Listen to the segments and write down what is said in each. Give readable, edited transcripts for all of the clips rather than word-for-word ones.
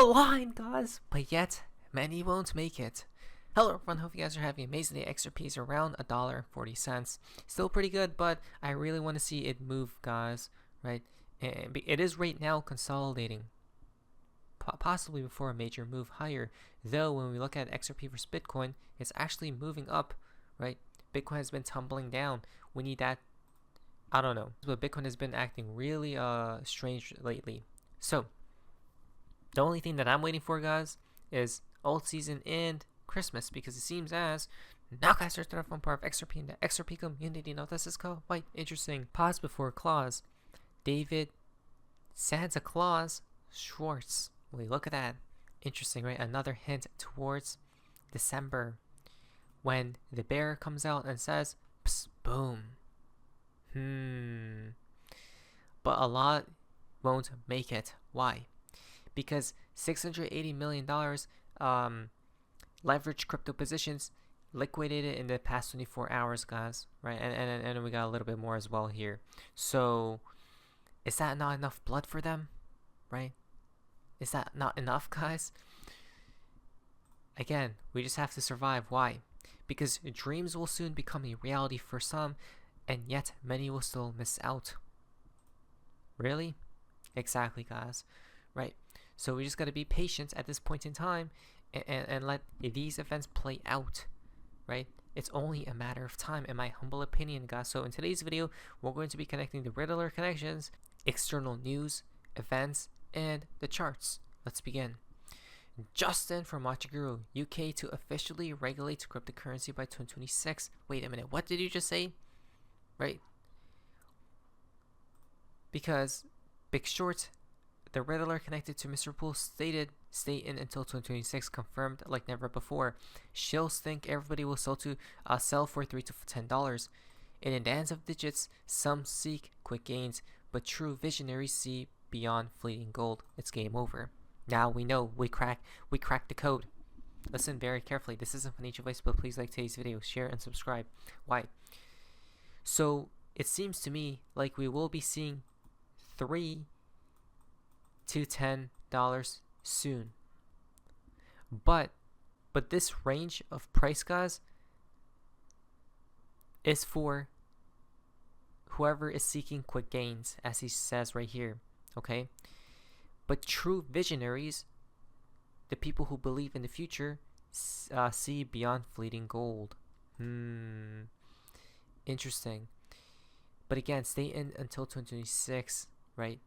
the line, guys, but yet many won't make it. Hello everyone, hope you guys are having an amazing day. XRP is around $1.40. Still pretty good, but I really want to see it move, guys, right? And it is right now consolidating, possibly before a major move higher. Though when we look at XRP versus Bitcoin, it's actually moving up, right? Bitcoin has been tumbling down. We need that. I don't know, but Bitcoin has been acting really strange lately. So the only thing that I'm waiting for, guys, is alt season and Christmas, because it seems as now guys are starting from part of XRP in the XRP community. Now this is quite interesting. Pause before clause. David Santa Claus Schwartz. Wait, look at that. Interesting, right? Another hint towards December when the bear comes out and says, psst, boom. But a lot won't make it. Why? Because $680 million leveraged crypto positions liquidated in the past 24 hours, guys, right? And we got a little bit more as well here. So is that not enough blood for them, right? Is that not enough, guys? Again, we just have to survive. Why? Because dreams will soon become a reality for some, and yet many will still miss out. Really? Exactly, guys, right? So we just got to be patient at this point in time and let these events play out, right? It's only a matter of time, in my humble opinion, guys. So in today's video, we're going to be connecting the Riddler connections, external news, events, and the charts. Let's begin. Justin from Guru, UK to officially regulate cryptocurrency by 2026. Wait a minute, what did you just say? Right? Because Big Short, the Riddler connected to Mr. Pool, stated stay in until 2026, confirmed like never before. Shills think everybody will sell for $3 to $10. In a dance of digits, some seek quick gains, but true visionaries see beyond fleeting gold. It's game over. Now we know we cracked the code. Listen very carefully. This isn't financial advice, but please like today's video, share, and subscribe. Why? So it seems to me like we will be seeing $3 to $10 soon. But this range of price, guys, is for whoever is seeking quick gains, as he says right here. Okay? But true visionaries, the people who believe in the future, see beyond fleeting gold. Interesting. But again, stay in until 2026, right?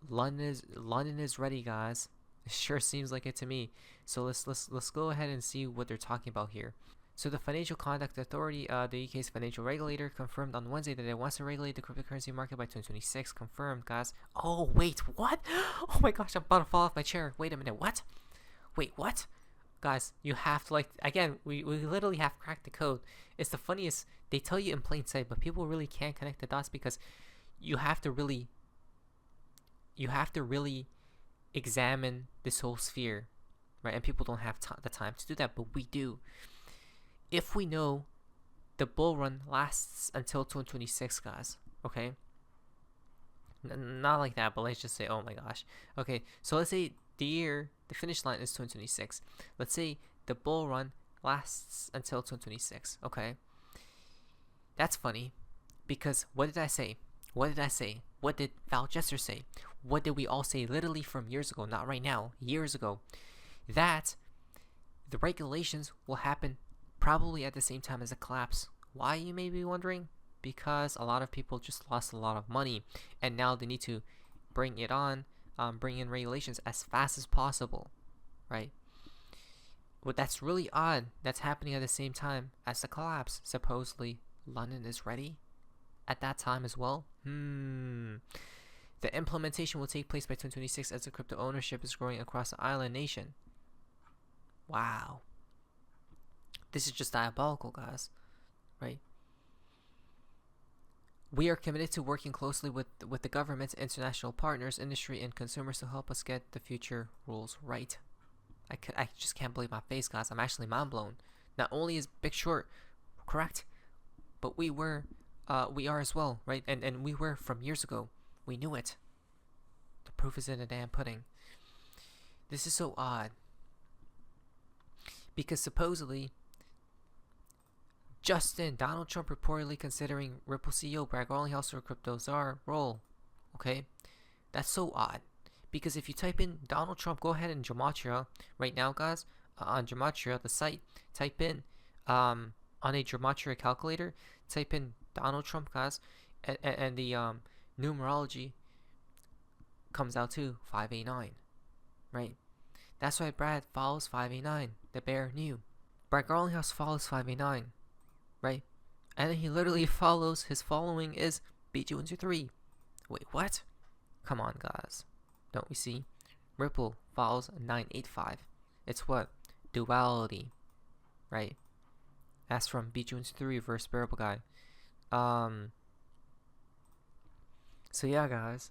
London is ready, guys. It sure seems like it to me. So let's go ahead and see what they're talking about here. So the Financial Conduct Authority, the UK's financial regulator, confirmed on Wednesday that it wants to regulate the cryptocurrency market by 2026. Confirmed, guys. Oh wait, what? Oh my gosh, I'm about to fall off my chair. Wait a minute, what? Wait, what? Guys, you have to again, we literally have cracked the code. It's the funniest. They tell you in plain sight, but people really can't connect the dots because you have to really examine this whole sphere, right? And people don't have the time to do that, but we do. If we know the bull run lasts until 2026, guys, okay? Not like that, but let's just say, oh my gosh. Okay, so let's say the finish line is 2026. Let's say the bull run lasts until 2026, okay? That's funny, because what did I say? What did I say? What did Val Jester say? What did we all say literally from years ago, not right now, years ago? That the regulations will happen probably at the same time as the collapse. Why, you may be wondering? Because a lot of people just lost a lot of money, and now they need to bring in regulations as fast as possible, right? But that's really odd. That's happening at the same time as the collapse. Supposedly, London is ready at that time as well. The implementation will take place by 2026 as the crypto ownership is growing across the island nation. Wow. This is just diabolical, guys, right? We are committed to working closely with the governments, international partners, industry, and consumers to help us get the future rules right. I just can't believe my face, guys. I'm actually mind blown. Not only is Big Short correct, but we are as well, right? And we were from years ago. We knew it. The proof is in the damn pudding. This is so odd. Because supposedly, Donald Trump reportedly considering Ripple CEO Brad Garlinghouse or crypto czar role. Okay? That's so odd. Because if you type in Donald Trump, go ahead in Gematria right now, guys. On Gematria, the site, type in, on a Gematria calculator, type in Donald Trump, guys, and the numerology comes out to 589, right? That's why Brad follows 589. The bear knew. Brad Garlinghouse follows 589, right? And then he literally follows, his following is BG123. Wait, what? Come on, guys. Don't we see? Ripple follows 985. It's what? Duality, right? That's from BG123 reverse bearable guy. So yeah, guys,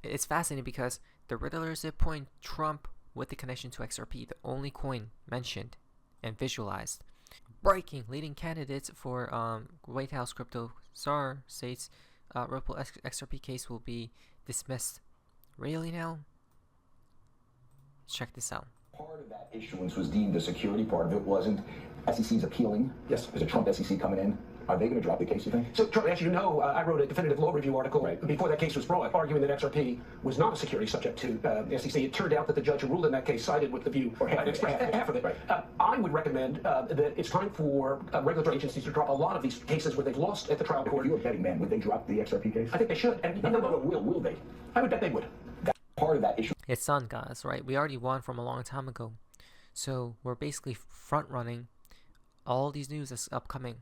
it's fascinating because the Riddlers did point Trump with the connection to XRP, the only coin mentioned and visualized. Breaking: leading candidates for White House crypto czar states Ripple XRP case will be dismissed. Really now? Check this out. Part of that issuance was deemed a security, part of it wasn't. SEC's appealing. Yes. There's a Trump SEC coming in. Are they going to drop the case, you think? So, Charlie, as you know, I wrote a definitive law review article before that case was brought, arguing that XRP was not a security subject to the SEC. It turned out that the judge who ruled in that case sided with the view, or half of it. Right. I would recommend that it's time for regulatory agencies to drop a lot of these cases where they've lost at the trial court. If you were a betting man, would they drop the XRP case? I think they should. And will they? I would bet they would. Part of that issue. It's done, guys, right? We already won from a long time ago. So we're basically front running all these news that's upcoming,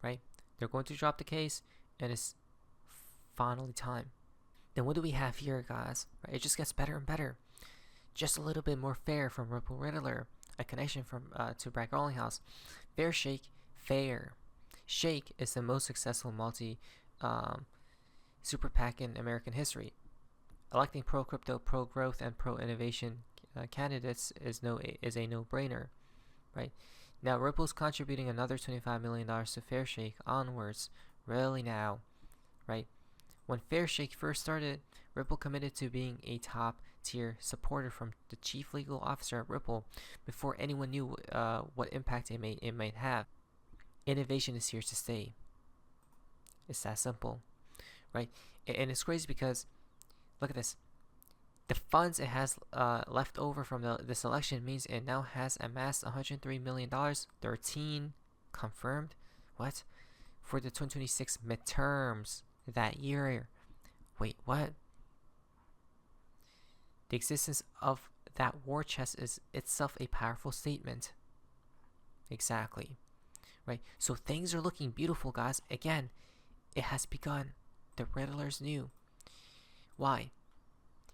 right? They're going to drop the case, and it's finally time. Then what do we have here, guys? Right? It just gets better and better. Just a little bit more fair from Ripple Riddler. A connection from to Brad Garlinghouse. Fair Shake, fair. Shake is the most successful multi super PAC in American history. Electing pro-crypto, pro-growth, and pro-innovation candidates is a no-brainer, right? Now, Ripple's contributing another $25 million to Fair Shake onwards. Really now, right? When Fair Shake first started, Ripple committed to being a top-tier supporter from the chief legal officer at Ripple before anyone knew what impact it might have. Innovation is here to stay. It's that simple, right? And it's crazy because, look at this. The funds it has left over from this election means it now has amassed $103 million, 13 confirmed, what? For the 2026 midterms that year. Wait, what? The existence of that war chest is itself a powerful statement. Exactly. Right? So things are looking beautiful, guys. Again, it has begun. The Riddlers knew. Why?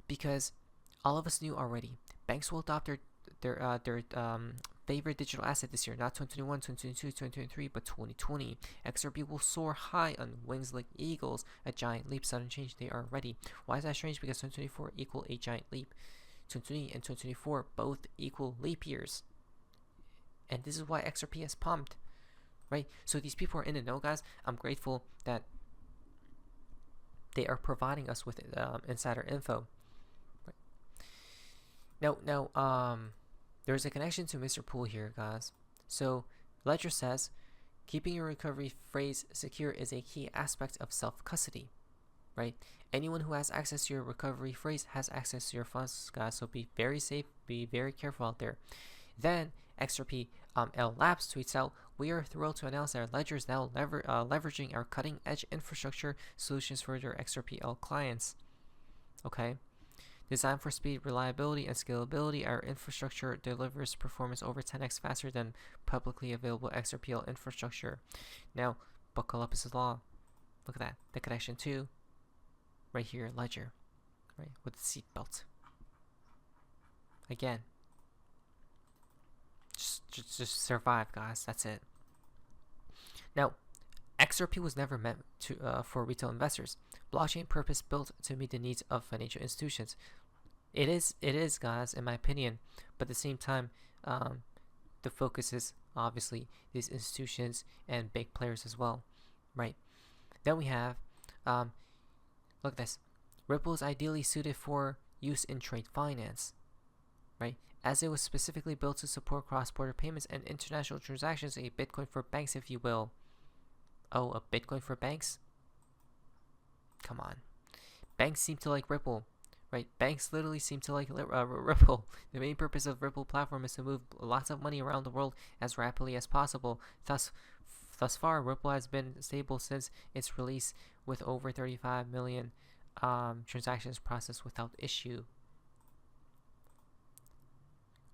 Because all of us knew already. Banks will adopt their favorite digital asset this year, not 2021, 2022, 2023, but 2020. XRP will soar high on wings like eagles, a giant leap, sudden change. They are ready. Why is that strange? Because 2024 equal a giant leap. 2020 and 2024 both equal leap years. And this is why XRP has pumped, right? So these people are in the know, guys. I'm grateful that they are providing us with insider info. Now, there's a connection to Mr. Pool here, guys. So, Ledger says, keeping your recovery phrase secure is a key aspect of self-custody, right? Anyone who has access to your recovery phrase has access to your funds, guys. So be very safe, be very careful out there. Then, XRP L Labs tweets out, we are thrilled to announce that Ledger is now leveraging our cutting-edge infrastructure solutions for their XRP L clients. Okay? Designed for speed, reliability, and scalability, our infrastructure delivers performance over 10x faster than publicly available XRPL infrastructure. Now, buckle up is the law. Look at that. The connection to, right here, Ledger, right, with the seatbelt. Again, just survive, guys. That's it. Now, XRP was never meant to for retail investors. Blockchain purpose built to meet the needs of financial institutions. It is, guys, in my opinion. But at the same time, the focus is obviously these institutions and big players as well, right? Then we have, look at this. Ripple is ideally suited for use in trade finance, right? As it was specifically built to support cross-border payments and international transactions, a Bitcoin for banks, if you will. Oh, a Bitcoin for banks? Come on. Banks seem to like Ripple, right? Banks literally seem to like Ripple. The main purpose of Ripple platform is to move lots of money around the world as rapidly as possible. Thus far, Ripple has been stable since its release, with over 35 million transactions processed without issue.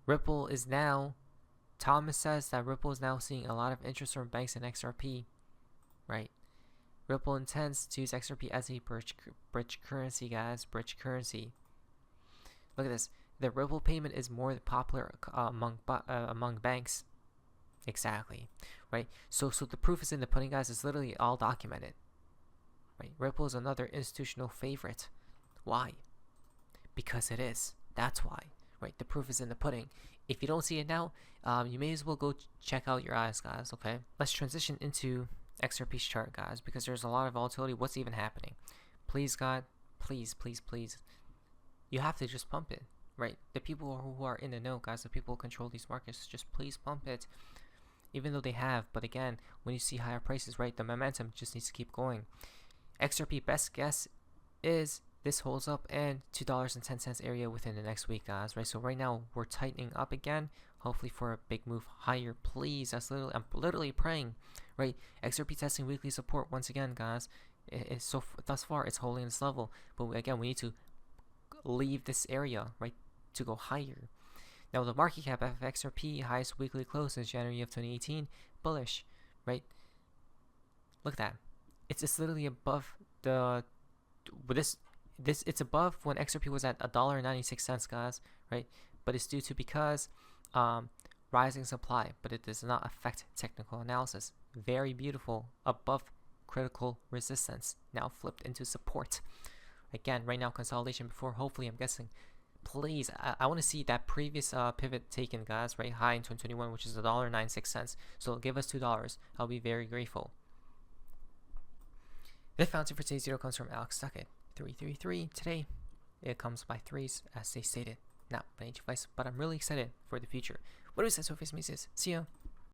Ripple is now, Thomas says that Ripple is now seeing a lot of interest from banks in XRP, right? Ripple intends to use XRP as a bridge currency, guys. Bridge currency. Look at this. The Ripple payment is more popular among banks. Exactly, right? So the proof is in the pudding, guys. It's literally all documented, right? Ripple is another institutional favorite. Why? Because it is. That's why, right? The proof is in the pudding. If you don't see it now, you may as well go check out your eyes, guys. Okay, let's transition into XRP's chart, guys, because there's a lot of volatility. What's even happening? Please, God, please, please, please. You have to just pump it, right? The people who are in the know, guys, the people who control these markets, just please pump it. Even though they have, but again, when you see higher prices, right, the momentum just needs to keep going. XRP best guess is this holds up and $2.10 area within the next week, guys, right? So right now we're tightening up again, hopefully for a big move higher, please. I'm literally praying, right? XRP testing weekly support once again, guys. So thus far it's holding this level, but again, we need to leave this area, right, to go higher. Now the market cap of XRP highest weekly close since January of 2018, bullish, right? Look at that. It's literally above the it's above when XRP was at $1.96, guys, right? But it's due to because rising supply, but it does not affect technical analysis. Very beautiful, above critical resistance, now flipped into support. Again, right now consolidation before, hopefully, I'm guessing. Please, I want to see that previous pivot taken, guys, right? High in 2021, which is $1.96. So give us $2. I'll be very grateful. The fountain for today's zero comes from Alex Duckett, 333. Today, it comes by threes, as they stated. Not by any device, but I'm really excited for the future. What do we say, Sophie? See ya.